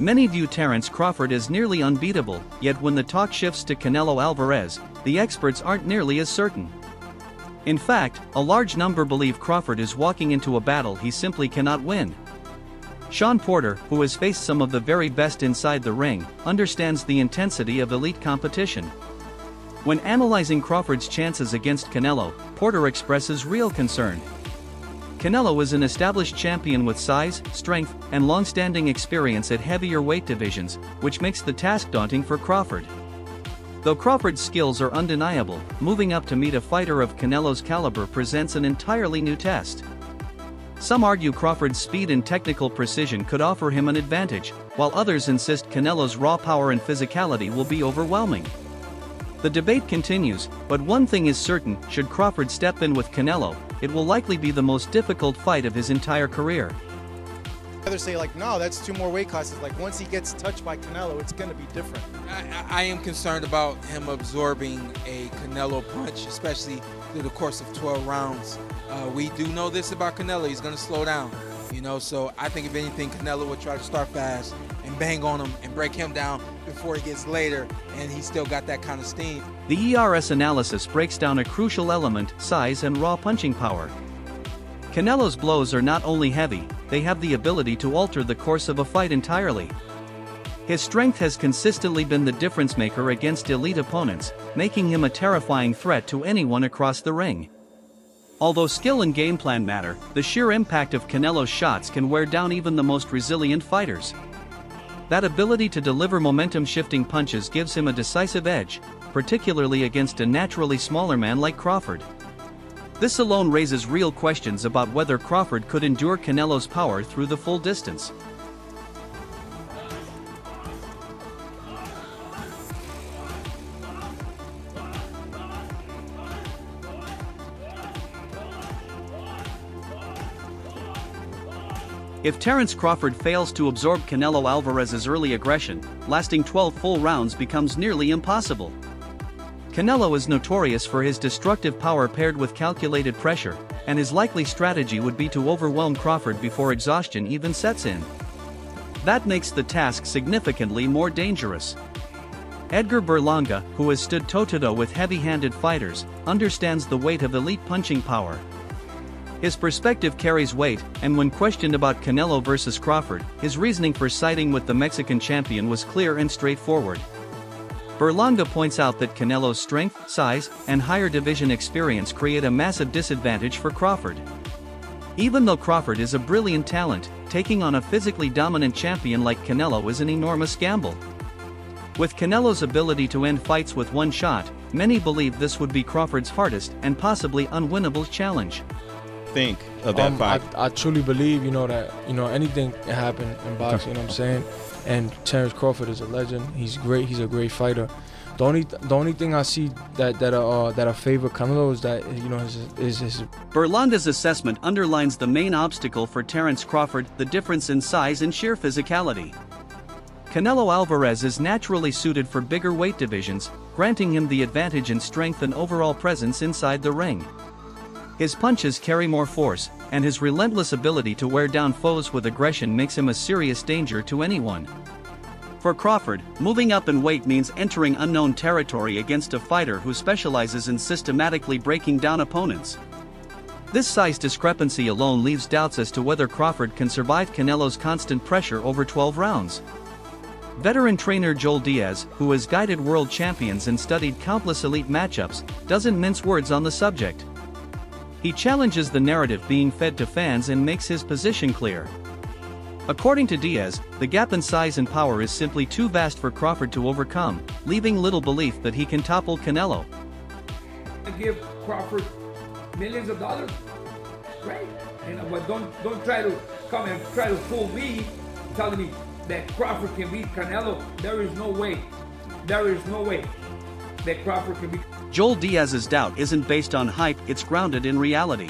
Many view Terence Crawford as nearly unbeatable, yet when the talk shifts to Canelo Alvarez, the experts aren't nearly as certain. In fact, a large number believe Crawford is walking into a battle he simply cannot win. Sean Porter, who has faced some of the very best inside the ring, understands the intensity of elite competition. When analyzing Crawford's chances against Canelo, Porter expresses real concern. Canelo is an established champion with size, strength, and long-standing experience at heavier weight divisions, which makes the task daunting for Crawford. Though Crawford's skills are undeniable, moving up to meet a fighter of Canelo's caliber presents an entirely new test. Some argue Crawford's speed and technical precision could offer him an advantage, while others insist Canelo's raw power and physicality will be overwhelming. The debate continues, but one thing is certain: should Crawford step in with Canelo, it will likely be the most difficult fight of his entire career. Others say no, that's 2 more weight classes. Once he gets touched by Canelo, it's going to be different. I am concerned about him absorbing a Canelo punch, especially through the course of 12 rounds. We do know this about Canelo: he's going to slow down. So I think if anything, Canelo would try to start fast and bang on him and break him down before he gets later, and he's still got that kind of steam. The ERS analysis breaks down a crucial element: size and raw punching power. Canelo's blows are not only heavy, they have the ability to alter the course of a fight entirely. His strength has consistently been the difference maker against elite opponents, making him a terrifying threat to anyone across the ring. Although skill and game plan matter, the sheer impact of Canelo's shots can wear down even the most resilient fighters. That ability to deliver momentum-shifting punches gives him a decisive edge, particularly against a naturally smaller man like Crawford. This alone raises real questions about whether Crawford could endure Canelo's power through the full distance. If Terence Crawford fails to absorb Canelo Alvarez's early aggression, lasting 12 full rounds becomes nearly impossible. Canelo is notorious for his destructive power paired with calculated pressure, and his likely strategy would be to overwhelm Crawford before exhaustion even sets in. That makes the task significantly more dangerous. Edgar Berlanga, who has stood toe-to-toe with heavy-handed fighters, understands the weight of elite punching power. His perspective carries weight, and when questioned about Canelo versus Crawford, his reasoning for siding with the Mexican champion was clear and straightforward. Berlanga points out that Canelo's strength, size, and higher division experience create a massive disadvantage for Crawford. Even though Crawford is a brilliant talent, taking on a physically dominant champion like Canelo is an enormous gamble. With Canelo's ability to end fights with one shot, many believe this would be Crawford's hardest and possibly unwinnable challenge. Think of that fight? I truly believe, that anything can happen in boxing. You know what I'm saying? And Terence Crawford is a legend. He's great. He's a great fighter. The only thing I see that favor Canelo is that his. Berlanga's assessment underlines the main obstacle for Terence Crawford: the difference in size and sheer physicality. Canelo Alvarez is naturally suited for bigger weight divisions, granting him the advantage in strength and overall presence inside the ring. His punches carry more force, and his relentless ability to wear down foes with aggression makes him a serious danger to anyone. For Crawford, moving up in weight means entering unknown territory against a fighter who specializes in systematically breaking down opponents. This size discrepancy alone leaves doubts as to whether Crawford can survive Canelo's constant pressure over 12 rounds. Veteran trainer Joel Diaz, who has guided world champions and studied countless elite matchups, doesn't mince words on the subject. He challenges the narrative being fed to fans and makes his position clear. According to Diaz, the gap in size and power is simply too vast for Crawford to overcome, leaving little belief that he can topple Canelo. I give Crawford millions of dollars, right? But don't try to come and try to fool me, telling me that Crawford can beat Canelo. There is no way. There is no way that Crawford can beat. Joel Diaz's doubt isn't based on hype, it's grounded in reality.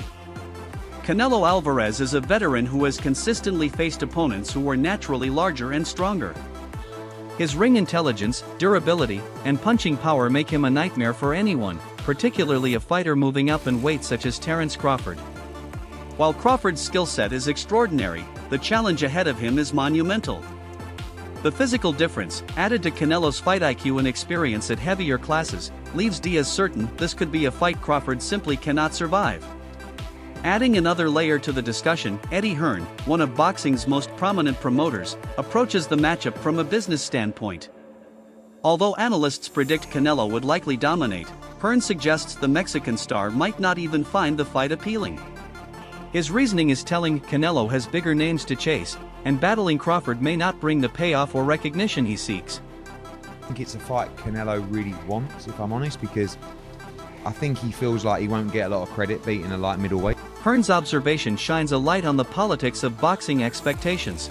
Canelo Alvarez is a veteran who has consistently faced opponents who were naturally larger and stronger. His ring intelligence, durability, and punching power make him a nightmare for anyone, particularly a fighter moving up in weight such as Terence Crawford. While Crawford's skill set is extraordinary, the challenge ahead of him is monumental. The physical difference, added to Canelo's fight IQ and experience at heavier classes, leaves Diaz certain this could be a fight Crawford simply cannot survive. Adding another layer to the discussion, Eddie Hearn, one of boxing's most prominent promoters, approaches the matchup from a business standpoint. Although analysts predict Canelo would likely dominate, Hearn suggests the Mexican star might not even find the fight appealing. His reasoning is telling: Canelo has bigger names to chase, and battling Crawford may not bring the payoff or recognition he seeks. I think it's a fight Canelo really wants, if I'm honest, because I think he feels like he won't get a lot of credit beating a light middleweight. Hearn's observation shines a light on the politics of boxing expectations.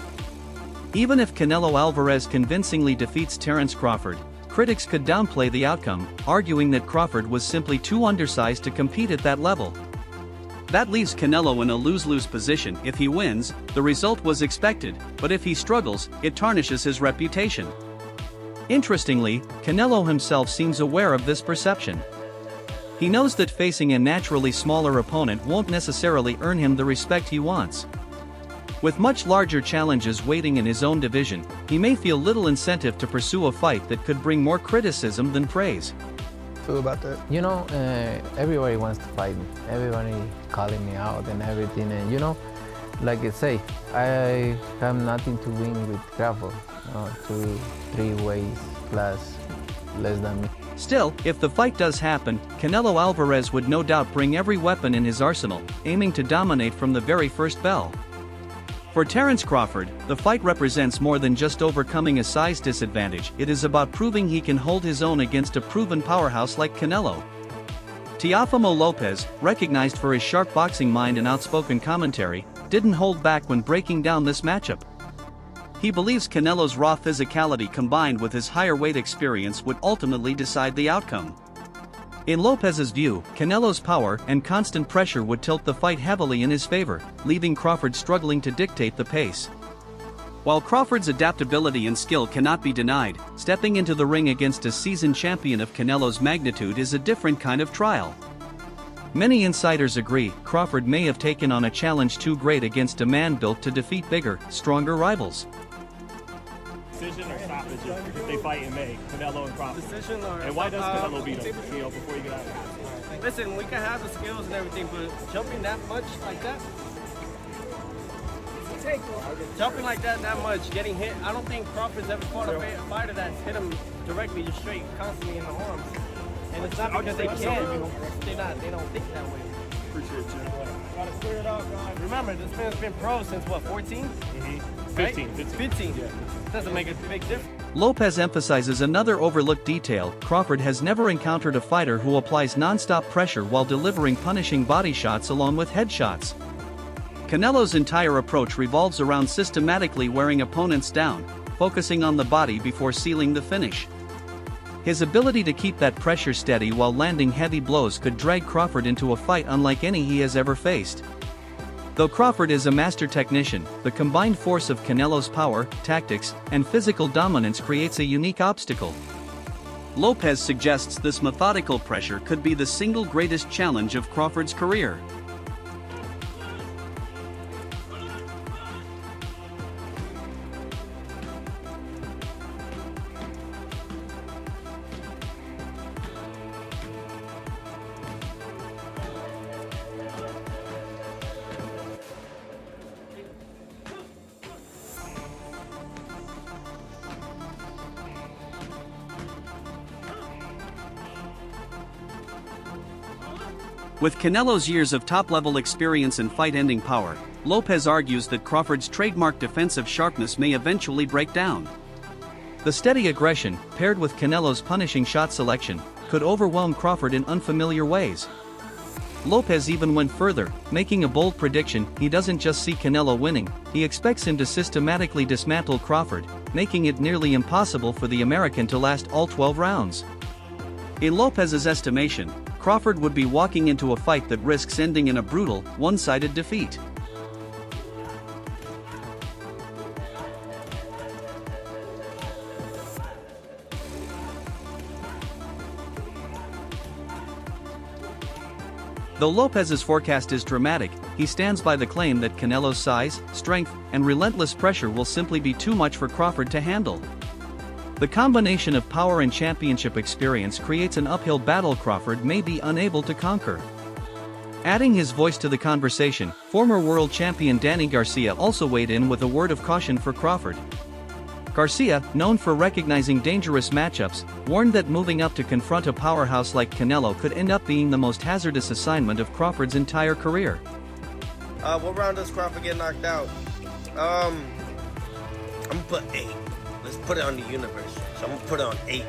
Even if Canelo Alvarez convincingly defeats Terence Crawford, critics could downplay the outcome, arguing that Crawford was simply too undersized to compete at that level. That leaves Canelo in a lose-lose position. If he wins, the result was expected, but if he struggles, it tarnishes his reputation. Interestingly, Canelo himself seems aware of this perception. He knows that facing a naturally smaller opponent won't necessarily earn him the respect he wants. With much larger challenges waiting in his own division, he may feel little incentive to pursue a fight that could bring more criticism than praise. Feel about that? You know, everybody wants to fight me. Everybody calling me out and everything. And you know, like I say, I have nothing to win with Crawford. 2-3 weights plus less than me. Still, if the fight does happen, Canelo Alvarez would no doubt bring every weapon in his arsenal, aiming to dominate from the very first bell. For Terence Crawford, the fight represents more than just overcoming a size disadvantage. It is about proving he can hold his own against a proven powerhouse like Canelo. Teofimo Lopez, recognized for his sharp boxing mind and outspoken commentary, didn't hold back when breaking down this matchup. He believes Canelo's raw physicality combined with his higher weight experience would ultimately decide the outcome. In Lopez's view, Canelo's power and constant pressure would tilt the fight heavily in his favor, leaving Crawford struggling to dictate the pace. While Crawford's adaptability and skill cannot be denied, stepping into the ring against a seasoned champion of Canelo's magnitude is a different kind of trial. Many insiders agree Crawford may have taken on a challenge too great against a man built to defeat bigger, stronger rivals. Decision or stoppage if they fight in May, Canelo and Crawford? Decision or... And why does Canelo beat him, before you get out of here? Listen, we can have the skills and everything, but jumping that much like that, jumping like that much, getting hit, I don't think Crawford's ever fought a fighter that's hit him directly, just straight, constantly in the arms. And it's not because they can, they don't think that way. Appreciate you. Gotta clear it out, guys. Remember, this man's been pro since what, 14? Mm-hmm. Right? 15. Yeah. Doesn't make a big difference. Lopez emphasizes another overlooked detail: Crawford has never encountered a fighter who applies non-stop pressure while delivering punishing body shots along with headshots. Canelo's entire approach revolves around systematically wearing opponents down, focusing on the body before sealing the finish. His ability to keep that pressure steady while landing heavy blows could drag Crawford into a fight unlike any he has ever faced. Though Crawford is a master technician, the combined force of Canelo's power, tactics, and physical dominance creates a unique obstacle. Lopez suggests this methodical pressure could be the single greatest challenge of Crawford's career. With Canelo's years of top-level experience and fight-ending power, Lopez argues that Crawford's trademark defensive sharpness may eventually break down. The steady aggression, paired with Canelo's punishing shot selection, could overwhelm Crawford in unfamiliar ways. Lopez even went further, making a bold prediction: he doesn't just see Canelo winning, he expects him to systematically dismantle Crawford, making it nearly impossible for the American to last all 12 rounds. In Lopez's estimation, Crawford would be walking into a fight that risks ending in a brutal, one-sided defeat. Though Lopez's forecast is dramatic, he stands by the claim that Canelo's size, strength, and relentless pressure will simply be too much for Crawford to handle. The combination of power and championship experience creates an uphill battle Crawford may be unable to conquer. Adding his voice to the conversation, former world champion Danny Garcia also weighed in with a word of caution for Crawford. Garcia, known for recognizing dangerous matchups, warned that moving up to confront a powerhouse like Canelo could end up being the most hazardous assignment of Crawford's entire career. What round does Crawford get knocked out? I'm gonna put 8. Let's put it on the universe. So I'm gonna put it on 8.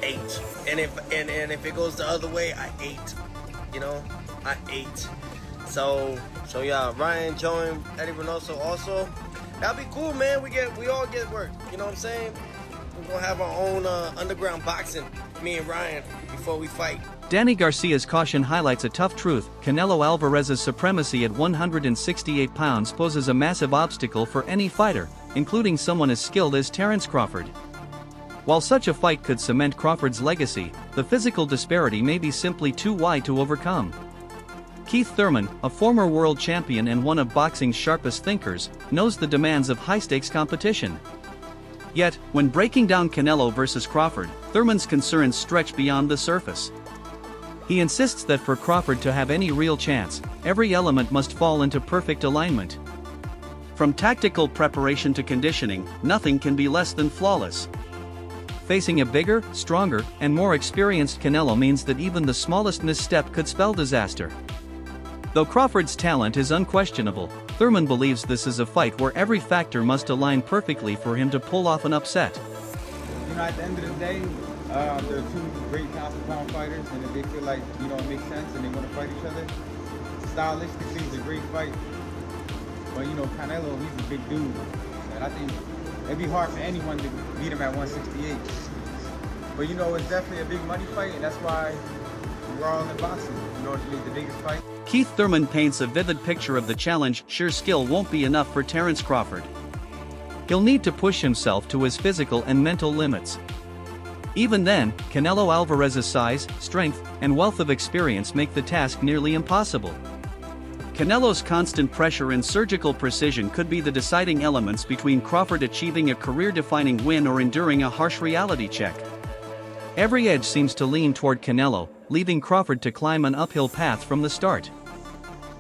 8. And if it goes the other way, I 8. You know, I 8. So yeah, Ryan, Joe, and Eddie Reynoso also. That'd be cool, man. We all get work. You know what I'm saying? We're gonna have our own underground boxing, me and Ryan, before we fight. Danny Garcia's caution highlights a tough truth: Canelo Alvarez's supremacy at 168 pounds poses a massive obstacle for any fighter, including someone as skilled as Terence Crawford. While such a fight could cement Crawford's legacy, the physical disparity may be simply too wide to overcome. Keith Thurman, a former world champion and one of boxing's sharpest thinkers, knows the demands of high-stakes competition. Yet, when breaking down Canelo versus Crawford, Thurman's concerns stretch beyond the surface. He insists that for Crawford to have any real chance, every element must fall into perfect alignment. From tactical preparation to conditioning, nothing can be less than flawless. Facing a bigger, stronger, and more experienced Canelo means that even the smallest misstep could spell disaster. Though Crawford's talent is unquestionable, Thurman believes this is a fight where every factor must align perfectly for him to pull off an upset. You know, at the end of the day, they're two great pound fighters, and if they feel like, you know, it makes sense and they want to fight each other, stylistically it's a great fight. But, you know, Canelo, he's a big dude, and I think it'd be hard for anyone to beat him at 168. But, you know, it's definitely a big money fight, and that's why we're all in boxing, you know, to make the biggest fight. Keith Thurman paints a vivid picture of the challenge. Sheer skill won't be enough for Terence Crawford. He'll need to push himself to his physical and mental limits. Even then, Canelo Alvarez's size, strength, and wealth of experience make the task nearly impossible. Canelo's constant pressure and surgical precision could be the deciding elements between Crawford achieving a career-defining win or enduring a harsh reality check. Every edge seems to lean toward Canelo, leaving Crawford to climb an uphill path from the start.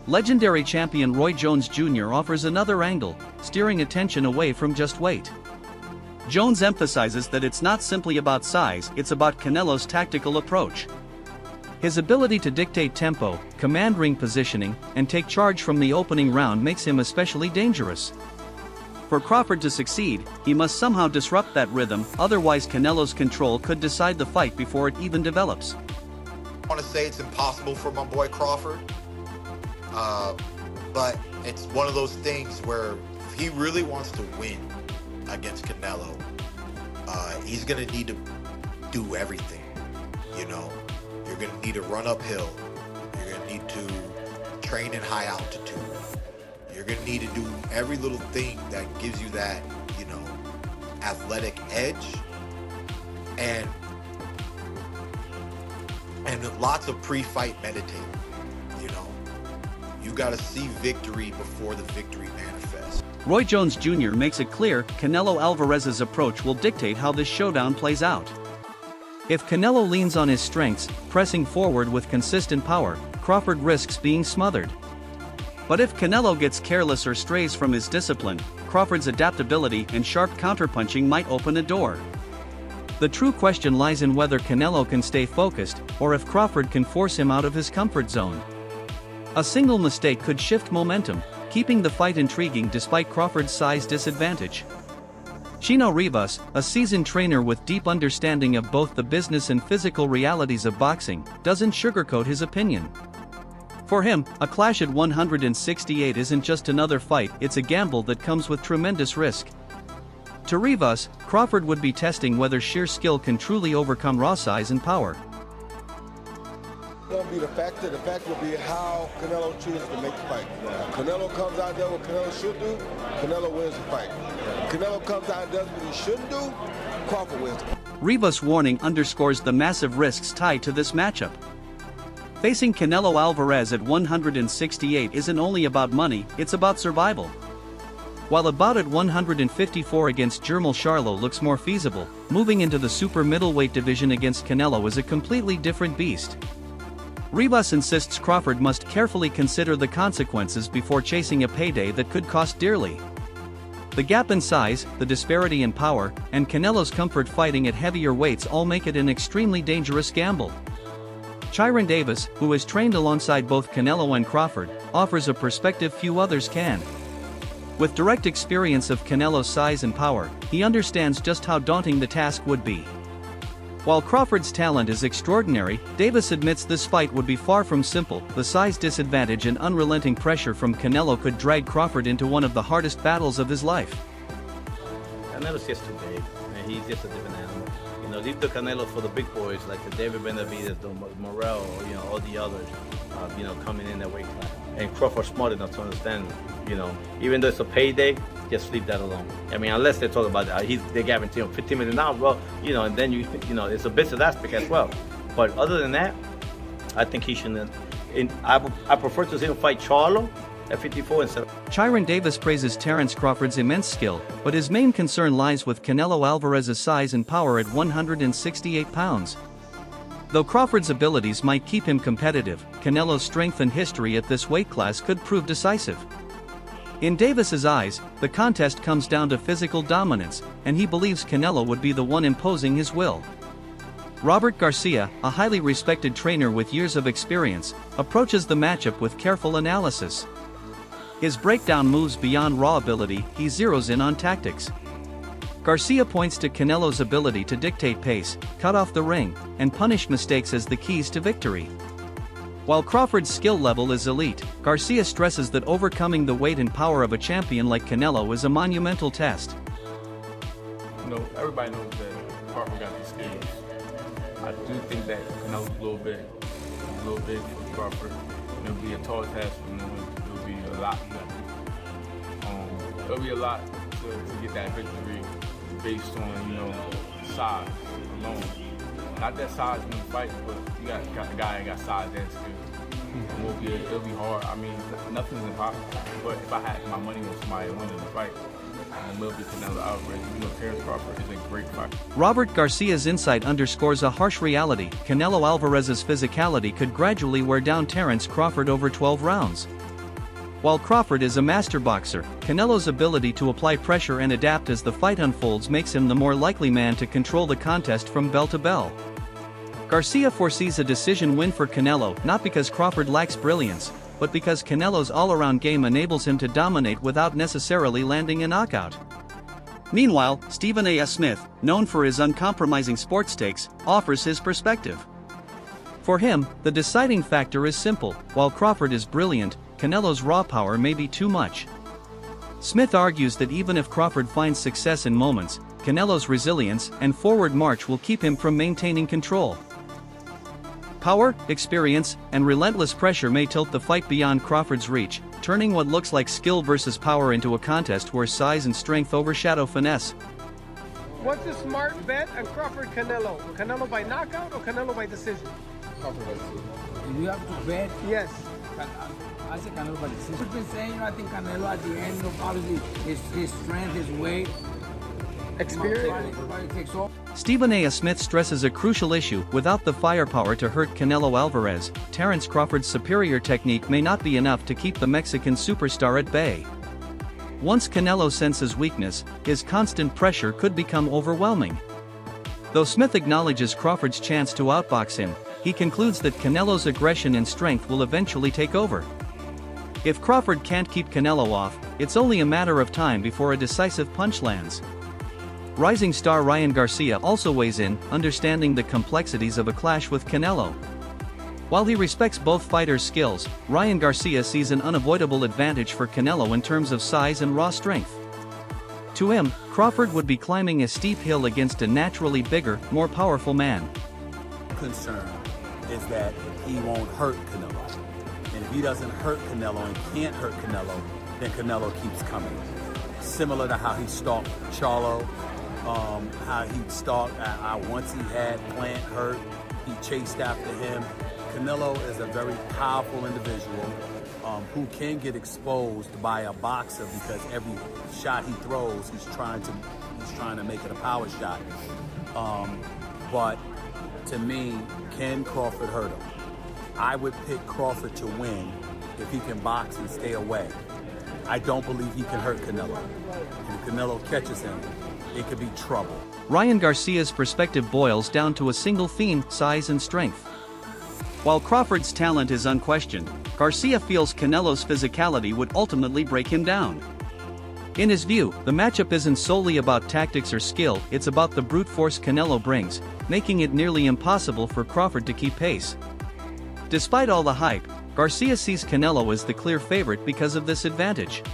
Legendary champion Roy Jones Jr. offers another angle, steering attention away from just weight. Jones emphasizes that it's not simply about size, it's about Canelo's tactical approach. His ability to dictate tempo, command ring positioning, and take charge from the opening round makes him especially dangerous. For Crawford to succeed, he must somehow disrupt that rhythm, otherwise Canelo's control could decide the fight before it even develops. I want to say it's impossible for my boy Crawford, but it's one of those things where if he really wants to win against Canelo, he's going to need to do everything. You know, you're going to need to run uphill. You're going to need to train in high altitude. You're going to need to do every little thing that gives you that, you know, athletic edge and lots of pre-fight meditating. You know, you got to see victory before the victory manifests. Roy Jones Jr. makes it clear Canelo Alvarez's approach will dictate how this showdown plays out. If Canelo leans on his strengths, pressing forward with consistent power, Crawford risks being smothered. But if Canelo gets careless or strays from his discipline, Crawford's adaptability and sharp counterpunching might open a door. The true question lies in whether Canelo can stay focused, or if Crawford can force him out of his comfort zone. A single mistake could shift momentum, keeping the fight intriguing despite Crawford's size disadvantage. Chino Rivas, a seasoned trainer with deep understanding of both the business and physical realities of boxing, doesn't sugarcoat his opinion. For him, a clash at 168 isn't just another fight, it's a gamble that comes with tremendous risk. To Rivas, Crawford would be testing whether sheer skill can truly overcome raw size and power. Won't be the factor. The factor will be how Canelo chooses to make the fight. Canelo comes out there what Canelo should do, Canelo wins the fight. Canelo comes out and does what he shouldn't do, Crawford wins. Rivas' warning underscores the massive risks tied to this matchup. Facing Canelo Alvarez at 168 isn't only about money, it's about survival. While a bout at 154 against Jermall Charlo looks more feasible, moving into the super middleweight division against Canelo is a completely different beast. Ribas insists Crawford must carefully consider the consequences before chasing a payday that could cost dearly. The gap in size, the disparity in power, and Canelo's comfort fighting at heavier weights all make it an extremely dangerous gamble. Chiron Davis, who has trained alongside both Canelo and Crawford, offers a perspective few others can. With direct experience of Canelo's size and power, he understands just how daunting the task would be. While Crawford's talent is extraordinary, Davis admits this fight would be far from simple. The size disadvantage and unrelenting pressure from Canelo could drag Crawford into one of the hardest battles of his life. Canelo's just too big, and he's just a different animal. Leave the Canelo for the big boys like the David Benavidez, the Morel, all the others, coming in that weight class. And Crawford's smart enough to understand, even though it's a payday, just leave that alone. I mean, unless they talk about that, they guarantee him $15 million, well, and then it's a business aspect as well. But other than that, I think he shouldn't. I prefer to see him fight Charlo at 54 instead of... Chiron Davis praises Terence Crawford's immense skill, but his main concern lies with Canelo Alvarez's size and power at 168 pounds. Though Crawford's abilities might keep him competitive, Canelo's strength and history at this weight class could prove decisive. In Davis's eyes, the contest comes down to physical dominance, and he believes Canelo would be the one imposing his will. Robert Garcia, a highly respected trainer with years of experience, approaches the matchup with careful analysis. His breakdown moves beyond raw ability, he zeroes in on tactics. Garcia points to Canelo's ability to dictate pace, cut off the ring, and punish mistakes as the keys to victory. While Crawford's skill level is elite, Garcia stresses that overcoming the weight and power of a champion like Canelo is a monumental test. Everybody knows that Crawford got the skills. I do think that Canelo's a little big for Crawford. It'll be a tall task for him. It'll be a lot. It'll be a lot to get that victory based on size alone. Not that size in the fight, but you got a guy that got size and skill. It'll be hard. I mean, nothing's impossible. But if I had my money on somebody winning the fight, it will be Canelo Alvarez. Terence Crawford is a great fighter. Robert Garcia's insight underscores a harsh reality. Canelo Alvarez's physicality could gradually wear down Terence Crawford over 12 rounds. While Crawford is a master boxer, Canelo's ability to apply pressure and adapt as the fight unfolds makes him the more likely man to control the contest from bell to bell. Garcia foresees a decision win for Canelo, not because Crawford lacks brilliance, but because Canelo's all-around game enables him to dominate without necessarily landing a knockout. Meanwhile, Stephen A. Smith, known for his uncompromising sports takes, offers his perspective. For him, the deciding factor is simple: while Crawford is brilliant, Canelo's raw power may be too much. Smith argues that even if Crawford finds success in moments, Canelo's resilience and forward march will keep him from maintaining control. Power, experience, and relentless pressure may tilt the fight beyond Crawford's reach, turning what looks like skill versus power into a contest where size and strength overshadow finesse. What's a smart bet on Crawford-Canelo? Canelo by knockout or Canelo by decision? Crawford by decision. You have to bet? Yes. I say Canelo by decision. I've been saying, I think Canelo at the end, obviously, his strength, his weight, experience. Takes off. Stephen A. Smith stresses a crucial issue: without the firepower to hurt Canelo Alvarez, Terence Crawford's superior technique may not be enough to keep the Mexican superstar at bay. Once Canelo senses weakness, his constant pressure could become overwhelming. Though Smith acknowledges Crawford's chance to outbox him, he concludes that Canelo's aggression and strength will eventually take over. If Crawford can't keep Canelo off, it's only a matter of time before a decisive punch lands. Rising star Ryan Garcia also weighs in, understanding the complexities of a clash with Canelo. While he respects both fighters' skills, Ryan Garcia sees an unavoidable advantage for Canelo in terms of size and raw strength. To him, Crawford would be climbing a steep hill against a naturally bigger, more powerful man. Concern is that he won't hurt Canelo. And if he doesn't hurt Canelo and can't hurt Canelo, then Canelo keeps coming. Similar to how he stalked Charlo, how he stalked, once he had Plant hurt, he chased after him. Canelo is a very powerful individual who can get exposed by a boxer because every shot he throws, he's trying to make it a power shot. But to me, can Crawford hurt him? I would pick Crawford to win if he can box and stay away. I don't believe he can hurt Canelo. And if Canelo catches him, it could be trouble. Ryan Garcia's perspective boils down to a single theme: size and strength. While Crawford's talent is unquestioned, Garcia feels Canelo's physicality would ultimately break him down. In his view, the matchup isn't solely about tactics or skill, it's about the brute force Canelo brings, making it nearly impossible for Crawford to keep pace. Despite all the hype, Garcia sees Canelo as the clear favorite because of this advantage.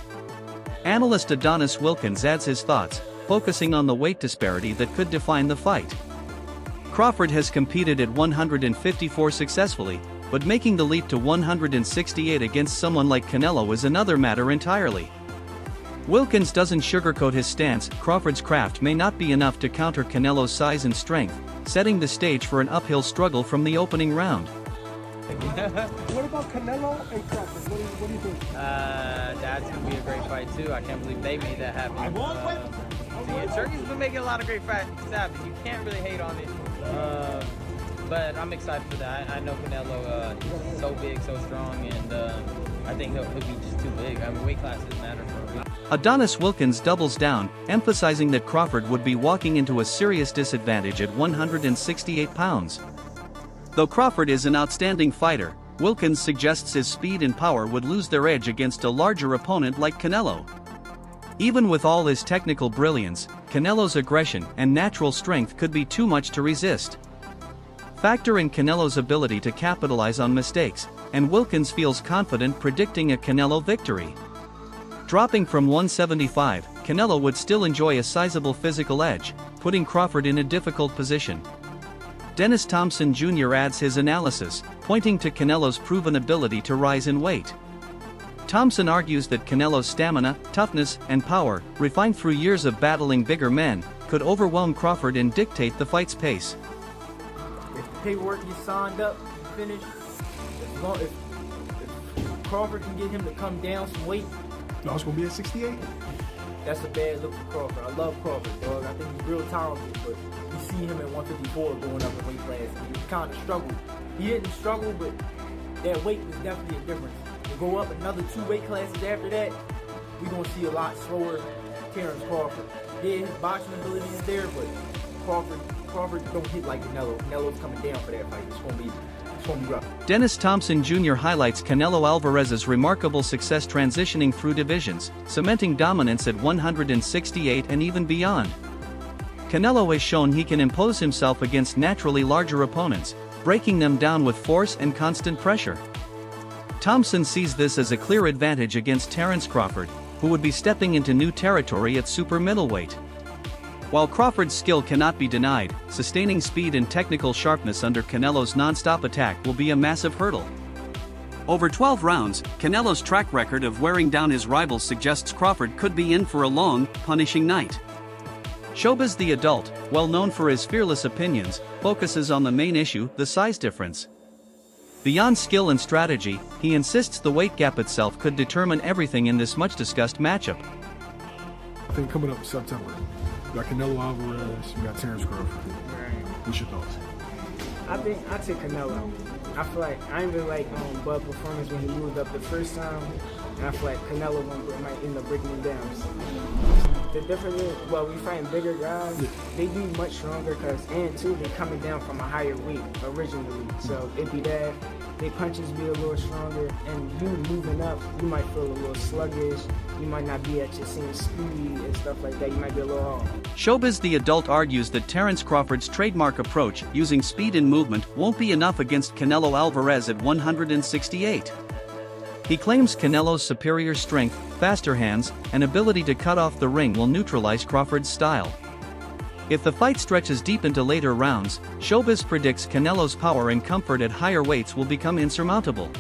Analyst Adonis Wilkins adds his thoughts, focusing on the weight disparity that could define the fight. Crawford has competed at 154 successfully, but making the leap to 168 against someone like Canelo is another matter entirely. Wilkins doesn't sugarcoat his stance. Crawford's craft may not be enough to counter Canelo's size and strength, setting the stage for an uphill struggle from the opening round. What about Canelo and Crawford? What do you think? That's going to be a great fight too. I can't believe they made that happen. Turkey's been making a lot of great fights happen. You can't really hate on it. But I'm excited for that. I know Canelo is so big, so strong, and I think he'll be just too big. I mean, weight classes matter for him. Adonis Wilkins doubles down, emphasizing that Crawford would be walking into a serious disadvantage at 168 pounds. Though Crawford is an outstanding fighter, Wilkins suggests his speed and power would lose their edge against a larger opponent like Canelo. Even with all his technical brilliance, Canelo's aggression and natural strength could be too much to resist. Factor in Canelo's ability to capitalize on mistakes, and Wilkins feels confident predicting a Canelo victory. Dropping from 175, Canelo would still enjoy a sizable physical edge, putting Crawford in a difficult position. Dennis Thompson Jr. adds his analysis, pointing to Canelo's proven ability to rise in weight. Thompson argues that Canelo's stamina, toughness, and power, refined through years of battling bigger men, could overwhelm Crawford and dictate the fight's pace. If the paperwork gets signed up, finished, if Crawford can get him to come down some weight, no, it's gonna be at 68. That's a bad look for Crawford. I love Crawford, dog. I think he's real talented, but you see him at 154 going up in weight class. He kind of struggled. He didn't struggle, but that weight was definitely a difference. To go up another 2 weight classes after that, we're gonna see a lot slower Terence Crawford. Yeah, his boxing ability is there, but Crawford don't hit like Canelo. Canelo's coming down for that fight. It's gonna be rough. Dennis Thompson Jr. highlights Canelo Alvarez's remarkable success transitioning through divisions, cementing dominance at 168 and even beyond. Canelo has shown he can impose himself against naturally larger opponents, breaking them down with force and constant pressure. Thompson sees this as a clear advantage against Terence Crawford, who would be stepping into new territory at super middleweight. While Crawford's skill cannot be denied, sustaining speed and technical sharpness under Canelo's non-stop attack will be a massive hurdle. Over 12 rounds, Canelo's track record of wearing down his rivals suggests Crawford could be in for a long, punishing night. Showbiz the Adult, well known for his fearless opinions, focuses on the main issue, the size difference. Beyond skill and strategy, he insists the weight gap itself could determine everything in this much-discussed matchup. I think coming up in September, you got Canelo Alvarez, you got Terence Crawford. What's your thoughts? I think I take Canelo. I feel like I ain't really like Bud performance when he moved up the first time, and I feel like Canelo might end up breaking him down. So, the difference is, well, we fighting bigger guys. Yeah. They be much stronger and too, they're coming down from a higher weight originally. So it'd be that. Their punches be a little stronger, and you moving up, you might feel a little sluggish. You might not be at your same speed and stuff like that. You might be a little off. Showbiz the Adult argues that Terence Crawford's trademark approach, using speed and movement, won't be enough against Canelo Alvarez at 168. He claims Canelo's superior strength, faster hands, and ability to cut off the ring will neutralize Crawford's style. If the fight stretches deep into later rounds, Showbiz predicts Canelo's power and comfort at higher weights will become insurmountable.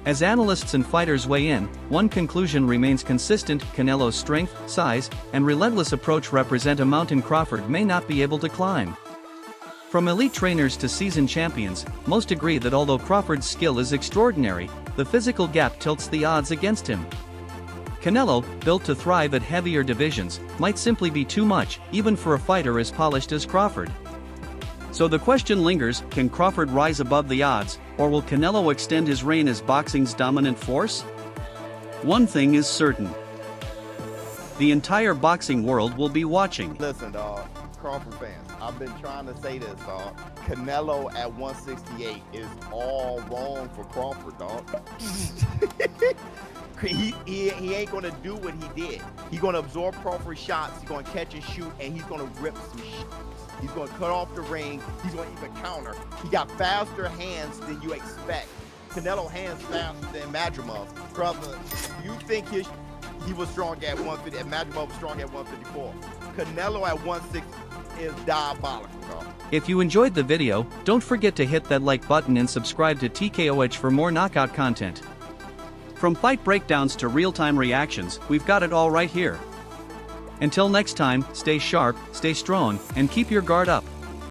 As analysts and fighters weigh in, one conclusion remains consistent: Canelo's strength, size, and relentless approach represent a mountain Crawford may not be able to climb. From elite trainers to seasoned champions, most agree that although Crawford's skill is extraordinary, the physical gap tilts the odds against him. Canelo, built to thrive at heavier divisions, might simply be too much, even for a fighter as polished as Crawford. So the question lingers, can Crawford rise above the odds, or will Canelo extend his reign as boxing's dominant force? One thing is certain. The entire boxing world will be watching. Listen, dog, Crawford fans, I've been trying to say this, dog. Canelo at 168 is all wrong for Crawford, dog. He ain't gonna do what he did. He's gonna absorb Crawford's shots, he's gonna catch and shoot, and he's gonna rip some shit. He's gonna cut off the ring, he's gonna even counter. He got faster hands than you expect. Canelo hands faster than Madrimov. Brother, you think he was strong at 150, and Madrimov was strong at 154. Canelo at 160 is diabolical, dog. If you enjoyed the video, don't forget to hit that like button and subscribe to TKOH for more knockout content. From fight breakdowns to real-time reactions, we've got it all right here. Until next time, stay sharp, stay strong, and keep your guard up.